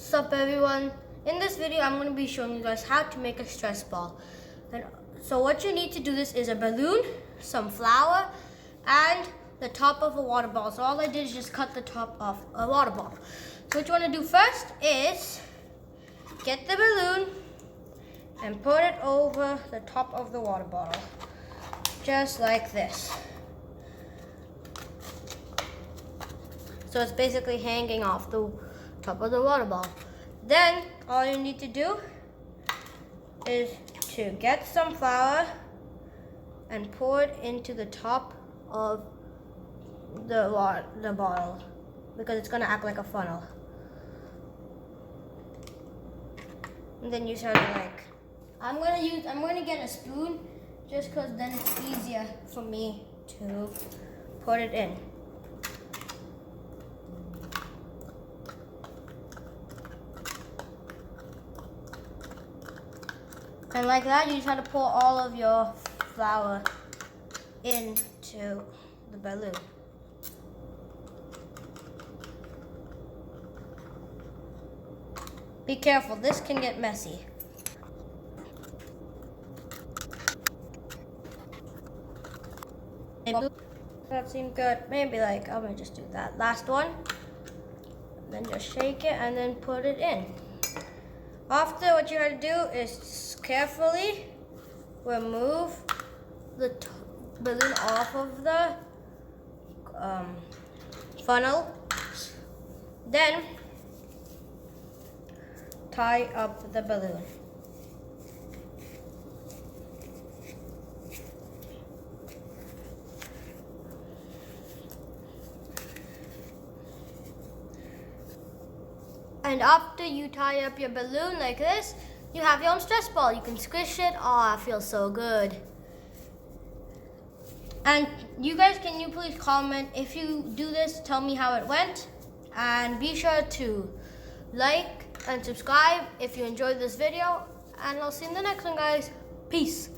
Sup everyone, in this video I'm going to be showing you guys how to make a stress ball. And so what you need to do this is a balloon, some flour, and the top of a water bottle. So all I did is just cut the top off a water bottle. So what you want to do first is get the balloon and put it over the top of the water bottle, just like this. So it's basically hanging off the top of the water bottle. Then all you need to do is to get some flour and pour it into the top of the bottle, because it's gonna act like a funnel. And then you sort of like, I'm gonna get a spoon just because then it's easier for me to put it in. And like that, you just have to pour all of your flour into the balloon. Be careful, this can get messy. That seemed good. Maybe like, I'm gonna just do that last one. Then just shake it and then put it in. After, what you have to do is carefully remove the balloon off of the funnel. Then tie up the balloon. And after you tie up your balloon like this, you have your own stress ball. You can squish it. Oh, it feels so good. And you guys, can you please comment if you do this, tell me how it went. And be sure to like and subscribe if you enjoyed this video. And I'll see you in the next one, guys. Peace.